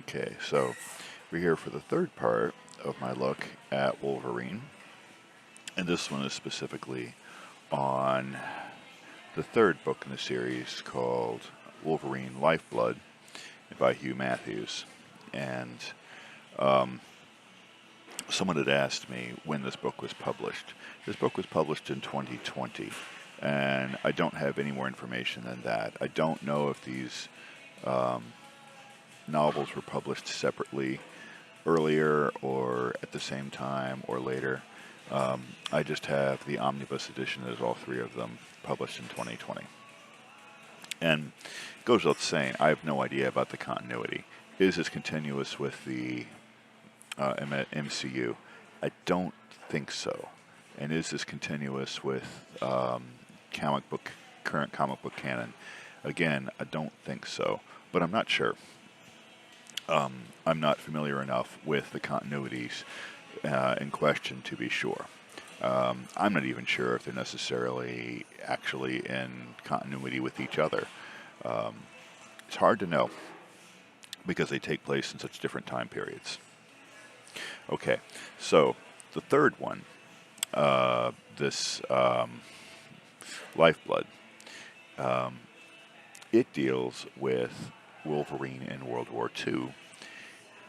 Okay, so we're here for the third part of my look at Wolverine, and this one is specifically on the third book in the series called Wolverine Lifeblood by Hugh Matthews. And someone had asked me when this book was published. This book was published in 2020, and I don't have any more information than that. I don't know if these novels were published separately earlier or at the same time or later. I just have the Omnibus edition. There's all three of them published in 2020. And it goes without saying, I have no idea about the continuity. Is this continuous with the MCU? I don't think so. And is this continuous with current comic book canon? Again, I don't think so, but I'm not sure. I'm not familiar enough with the continuities in question to be sure. I'm not even sure if they're necessarily actually in continuity with each other. It's hard to know because they take place in such different time periods. Okay, so the third one, this Lifeblood, it deals with Wolverine in World War II.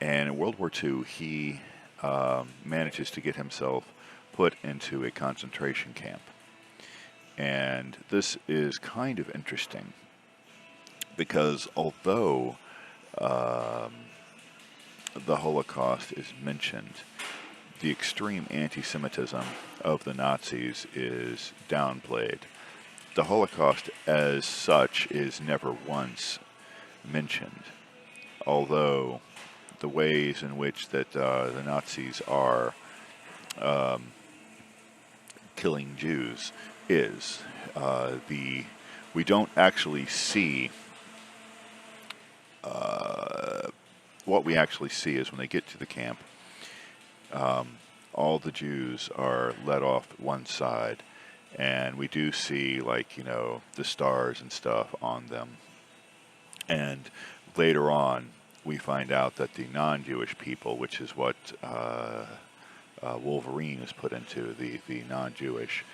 And in World War II, he manages to get himself put into a concentration camp. And this is kind of interesting because although the Holocaust is mentioned, the extreme anti-Semitism of the Nazis is downplayed. The Holocaust as such is never once mentioned, although the ways in which that the Nazis are killing Jews is we don't actually see what we actually see is when they get to the camp, all the Jews are led off one side, and we do see, like, the stars and stuff on them. And later on, we find out that the non-Jewish people, which is what Wolverine is put into, the non-Jewish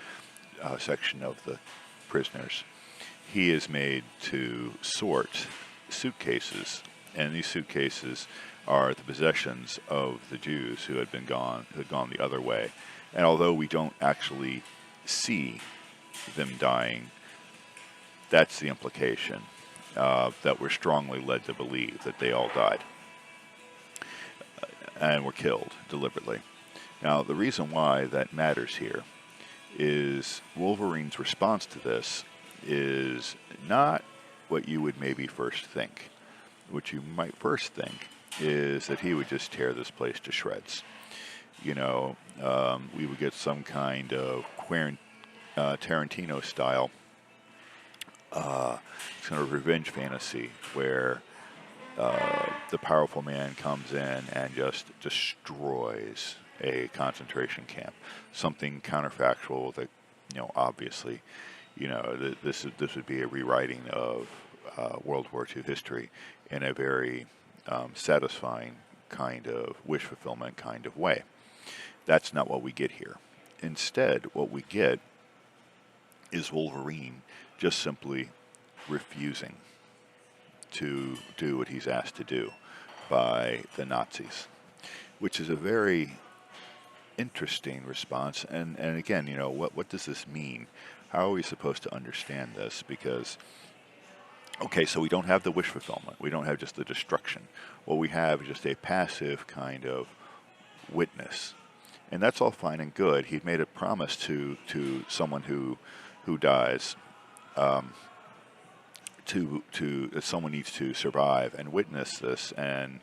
section of the prisoners, he is made to sort suitcases, and these suitcases are the possessions of the Jews who had gone the other way. And although we don't actually see them dying, that's the implication. That we're strongly led to believe that they all died and were killed deliberately. Now, the reason why that matters here is Wolverine's response to this is not what you would maybe first think. What you might first think is that he would just tear this place to shreds. We would get some kind of Tarantino style kind of revenge fantasy where the powerful man comes in and just destroys a concentration camp. Something counterfactual that, obviously, this would be a rewriting of World War II history in a very satisfying kind of wish fulfillment kind of way. That's not what we get here. Instead, what we get is Wolverine just simply refusing to do what he's asked to do by the Nazis, which is a very interesting response. And again, what does this mean? How are we supposed to understand this? Because, okay, so we don't have the wish fulfillment. We don't have just the destruction. What we have is just a passive kind of witness. And that's all fine and good. He made a promise to someone who dies, that someone needs to survive and witness this, and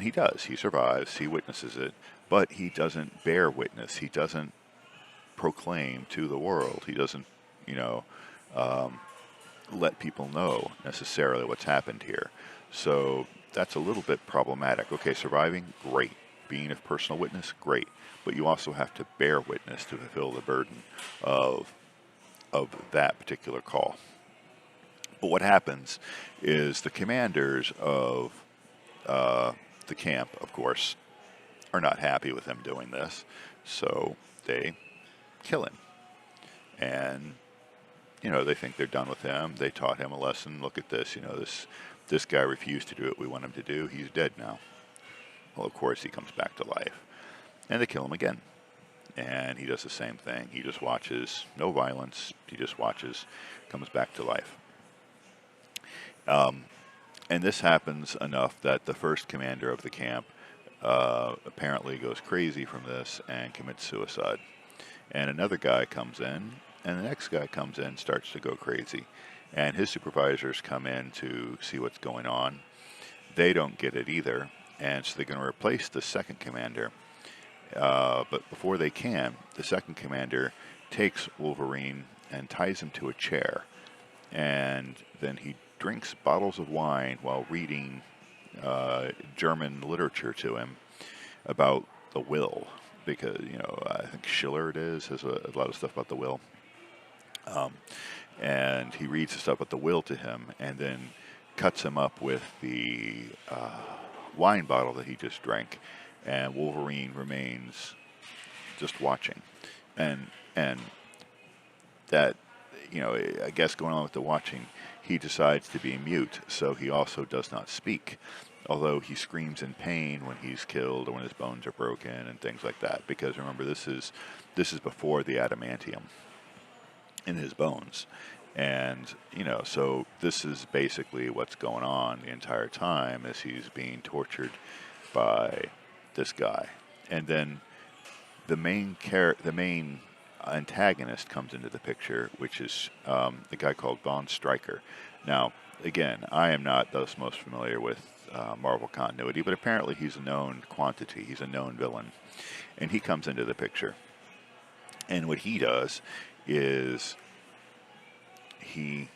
he does. He survives. He witnesses it, but he doesn't bear witness. He doesn't proclaim to the world. He doesn't, let people know necessarily what's happened here. So that's a little bit problematic. Okay, surviving, great. Being a personal witness, great. But you also have to bear witness to fulfill the burden of that particular call. But what happens is the commanders of the camp, of course, are not happy with him doing this, so they kill him. And, they think they're done with him. They taught him a lesson. Look at this, this guy refused to do what we want him to do. He's dead now. Well, of course, he comes back to life. And they kill him again. And he does the same thing. He just watches, no violence. He just watches, comes back to life. And this happens enough that the first commander of the camp apparently goes crazy from this and commits suicide. And another guy comes in, and the next guy comes in, starts to go crazy. And his supervisors come in to see what's going on. They don't get it either, and so they're going to replace the second commander. But before they can, the second commander takes Wolverine and ties him to a chair. And then he drinks bottles of wine while reading German literature to him about the will. Because, I think Schiller has a lot of stuff about the will. And he reads the stuff about the will to him and then cuts him up with the wine bottle that he just drank. And Wolverine remains just watching. And that, I guess going on with the watching, he decides to be mute, so he also does not speak. Although he screams in pain when he's killed or when his bones are broken and things like that. Because remember, this is before the adamantium in his bones. And, so this is basically what's going on the entire time as he's being tortured by this guy. And then the main antagonist comes into the picture, which is the guy called Von Stryker. Now, again, I am not thus most familiar with Marvel continuity, but apparently he's a known quantity. He's a known villain. And he comes into the picture. And what he does is he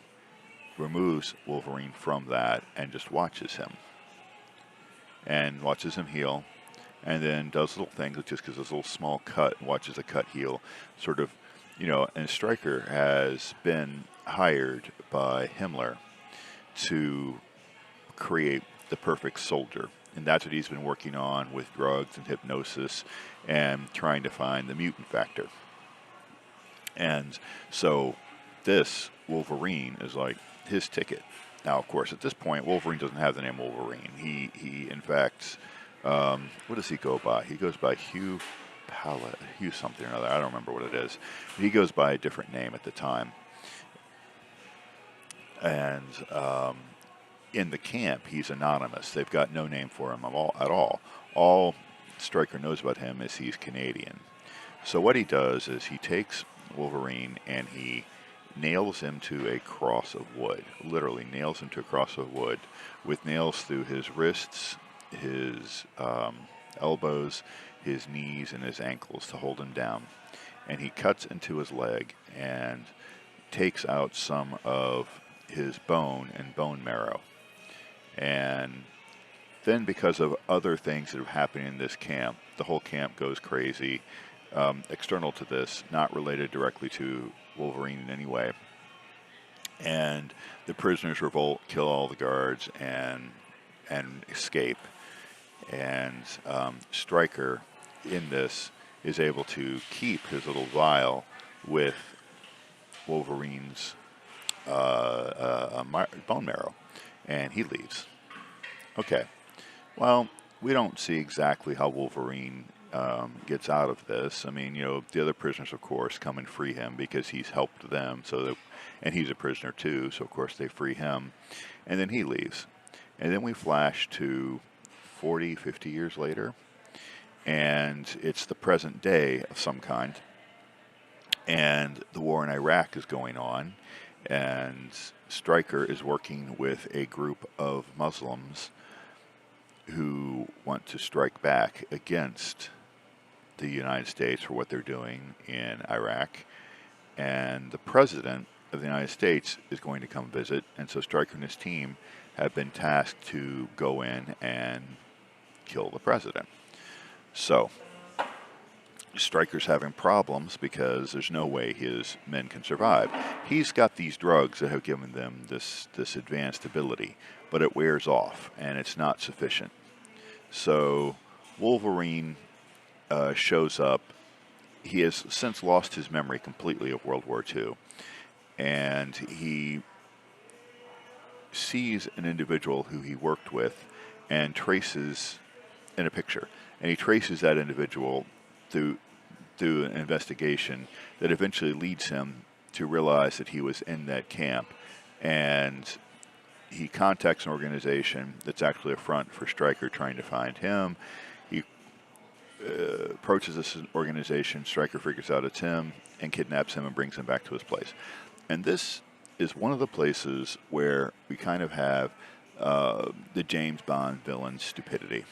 removes Wolverine from that and just watches him. And watches him heal. And then does little things, just gives this little small cut, watches the cut heal. Sort of, and Stryker has been hired by Himmler to create the perfect soldier. And that's what he's been working on with drugs and hypnosis and trying to find the mutant factor. And so this Wolverine is like his ticket. Now, of course, at this point, Wolverine doesn't have the name Wolverine. He in fact, what does he go by? He goes by Hugh something or other. I don't remember what it is. He goes by a different name at the time. And in the camp, he's anonymous. They've got no name for him at all. All Stryker knows about him is he's Canadian. So what he does is he takes Wolverine and he nails him to a cross of wood. Literally nails him to a cross of wood with nails through his wrists, his elbows, his knees, and his ankles to hold him down. And he cuts into his leg and takes out some of his bone and bone marrow. And then because of other things that have happened in this camp, the whole camp goes crazy. External to this, not related directly to Wolverine in any way. And the prisoners revolt, kill all the guards, and escape. And Stryker, in this, is able to keep his little vial with Wolverine's bone marrow. And he leaves. Okay. Well, we don't see exactly how Wolverine gets out of this. I mean, the other prisoners, of course, come and free him because he's helped them. And he's a prisoner too, so of course they free him. And then he leaves. And then we flash to 40, 50 years later. And it's the present day of some kind. And the war in Iraq is going on. And Stryker is working with a group of Muslims who want to strike back against the United States for what they're doing in Iraq. And the president of the United States is going to come visit, and so Stryker and his team have been tasked to go in and kill the president. So Stryker's having problems because there's no way his men can survive. He's got these drugs that have given them this advanced ability, but it wears off, and it's not sufficient. So Wolverine shows up. He has since lost his memory completely of World War II, and he sees an individual who he worked with and traces in a picture, and he traces that individual through an investigation that eventually leads him to realize that he was in that camp, and he contacts an organization that's actually a front for Stryker trying to find him. He approaches this organization. Stryker figures out it's him and kidnaps him and brings him back to his place. And this is one of the places where we kind of have the James Bond villain stupidity.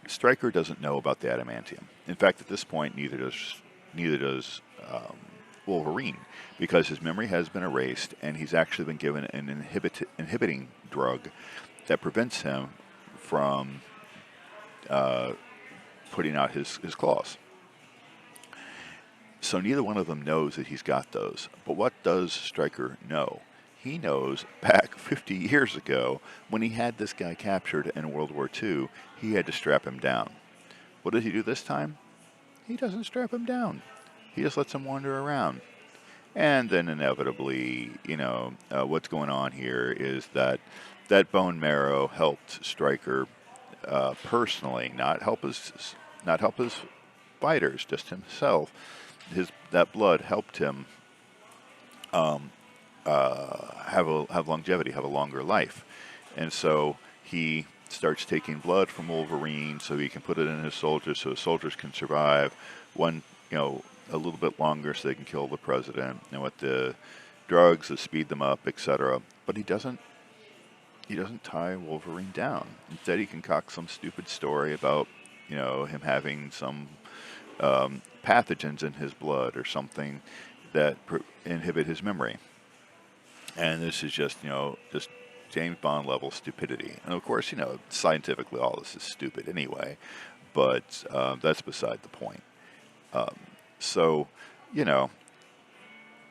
Stryker doesn't know about the adamantium. In fact, at this point, neither does Wolverine, because his memory has been erased, and he's actually been given an inhibiting drug that prevents him from putting out his claws. So neither one of them knows that he's got those. But what does Stryker know? He knows back 50 years ago, when he had this guy captured in World War II, he had to strap him down. What does he do this time? He doesn't strap him down. He just lets him wander around. And then inevitably, what's going on here is that bone marrow helped Stryker personally, not help his fighters, just himself. That blood helped him have longevity, have a longer life, and so he starts taking blood from Wolverine so he can put it in his soldiers, so his soldiers can survive a little bit longer, so they can kill the president, and with the drugs that speed them up, etc. But he doesn't tie Wolverine down. Instead, he concocts some stupid story about him having some pathogens in his blood or something that inhibit his memory. And this is just James Bond level stupidity. And of course, scientifically all this is stupid anyway, but that's beside the point.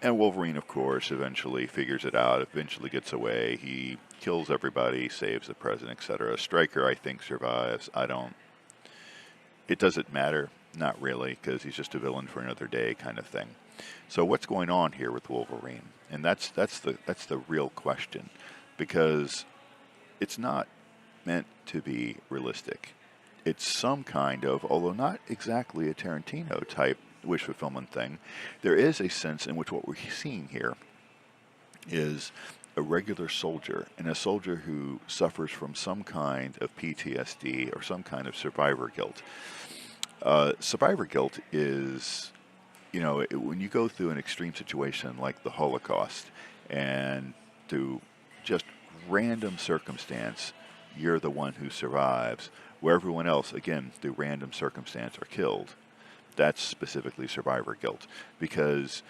And Wolverine, of course, eventually figures it out, eventually gets away. He kills everybody, saves the president, etc. Stryker, I think, survives. It doesn't matter. Not really, because he's just a villain for another day kind of thing. So what's going on here with Wolverine? And that's the real question, because it's not meant to be realistic. It's some kind of, although not exactly a Tarantino type wish fulfillment thing, there is a sense in which what we're seeing here is a regular soldier, and a soldier who suffers from some kind of PTSD or some kind of survivor guilt. Survivor guilt is, when you go through an extreme situation like the Holocaust, and through just random circumstance, you're the one who survives, where everyone else, again, through random circumstance, are killed. That's specifically survivor guilt, because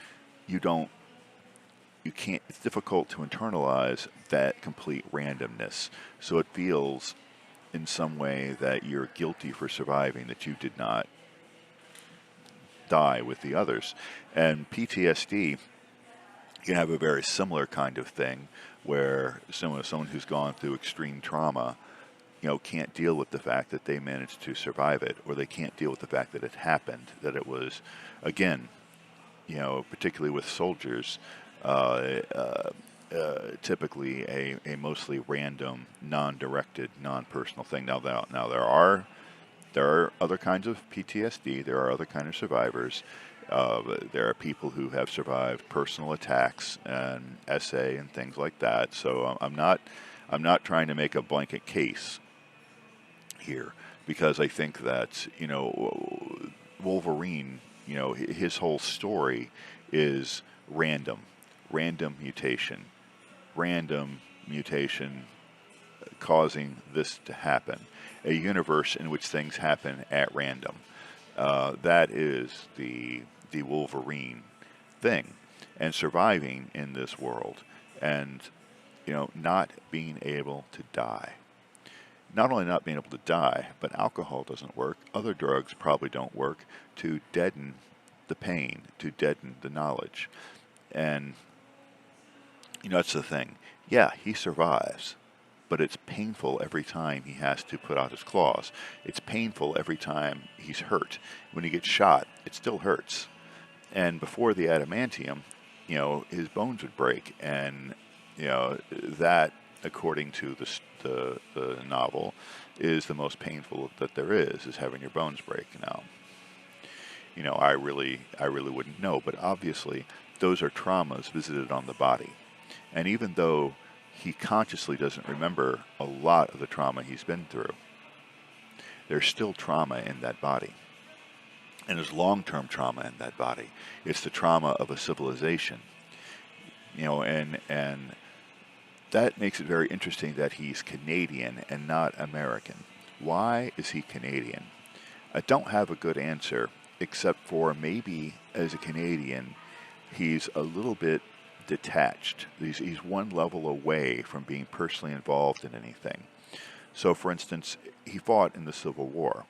it's difficult to internalize that complete randomness. So it feels in some way that you're guilty for surviving, that you did not die with the others. And PTSD can have a very similar kind of thing, where someone who's gone through extreme trauma, can't deal with the fact that they managed to survive it, or they can't deal with the fact that it happened, that it was, again, particularly with soldiers, typically a mostly random, non-directed, non-personal thing. Now there are other kinds of PTSD. There are other kinds of survivors. There are people who have survived personal attacks and SA and things like that. So I'm not trying to make a blanket case here, because I think that Wolverine, his whole story is random mutation causing this to happen, a universe in which things happen at random. That is the Wolverine thing, and surviving in this world, and not being able to die. Not only not being able to die, but alcohol doesn't work. Other drugs probably don't work to deaden the pain, to deaden the knowledge. And that's the thing. Yeah, he survives, but it's painful every time he has to put out his claws. It's painful every time he's hurt. When he gets shot, it still hurts. And before the adamantium, his bones would break, and that, according to the novel, is the most painful that there is having your bones break. Now, I really wouldn't know, but obviously those are traumas visited on the body. And even though he consciously doesn't remember a lot of the trauma he's been through, there's still trauma in that body. And there's long-term trauma in that body. It's the trauma of a civilization. And that makes it very interesting that he's Canadian and not American. Why is he Canadian? I don't have a good answer, except for maybe as a Canadian, he's a little bit detached. He's one level away from being personally involved in anything. So, for instance, he fought in the Civil War,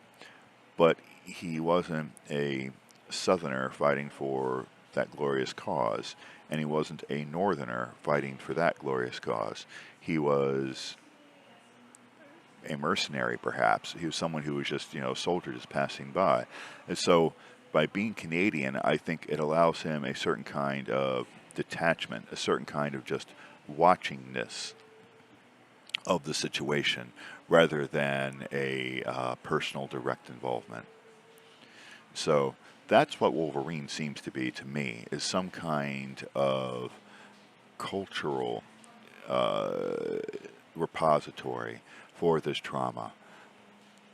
but he wasn't a Southerner fighting for that glorious cause, and he wasn't a Northerner fighting for that glorious cause. He was a mercenary, perhaps. He was someone who was just, a soldier just passing by. And so, by being Canadian, I think it allows him a certain kind of detachment, a certain kind of just watchingness of the situation, rather than a personal direct involvement. So that's what Wolverine seems to be to me, is some kind of cultural repository for this trauma.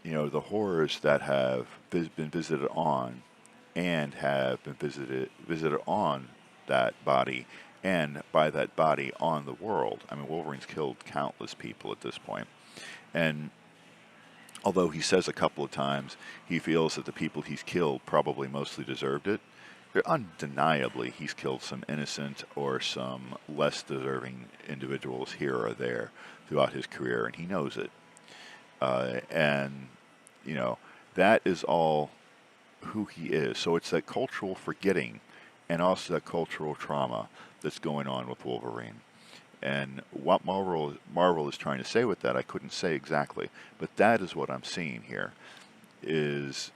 The horrors that have been visited on and have been visited on that body, and by that body on the world. I mean, Wolverine's killed countless people at this point. And although he says a couple of times he feels that the people he's killed probably mostly deserved it, undeniably he's killed some innocent or some less deserving individuals here or there throughout his career, and he knows it. That is all who he is. So it's that cultural forgetting and also that cultural trauma that's going on with Wolverine. And what Marvel is trying to say with that, I couldn't say exactly, but that is what I'm seeing here. Is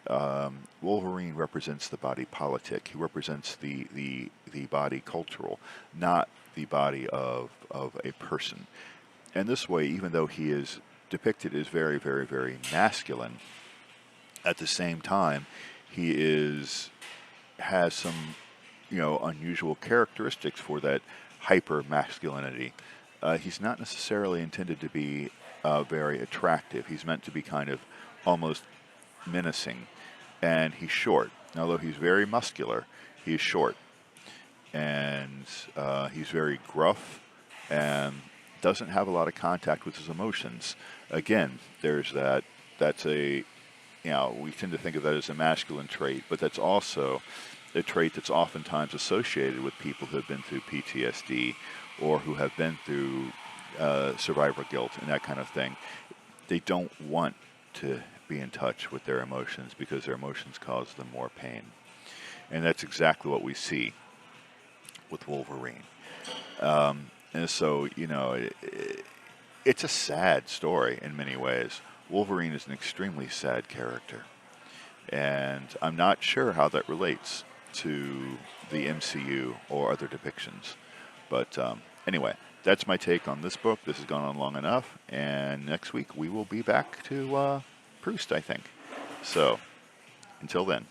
Wolverine represents the body politic. He represents the body cultural, not the body of a person. And this way, even though he is depicted as very, very, very masculine, at the same time, he has some unusual characteristics for that hyper masculinity. He's not necessarily intended to be very attractive. He's meant to be kind of almost menacing, and he's short. Although he's very muscular, he's short, and he's very gruff and doesn't have a lot of contact with his emotions. Again, there's that. That's a we tend to think of that as a masculine trait, but that's also a trait that's oftentimes associated with people who have been through PTSD or who have been through survivor guilt and that kind of thing. They don't want to be in touch with their emotions because their emotions cause them more pain. And that's exactly what we see with Wolverine. And so, it's a sad story in many ways. Wolverine is an extremely sad character. And I'm not sure how that relates to the MCU or other depictions. But anyway, that's my take on this book. This has gone on long enough. And next week we will be back to Proust, I think. So, until then.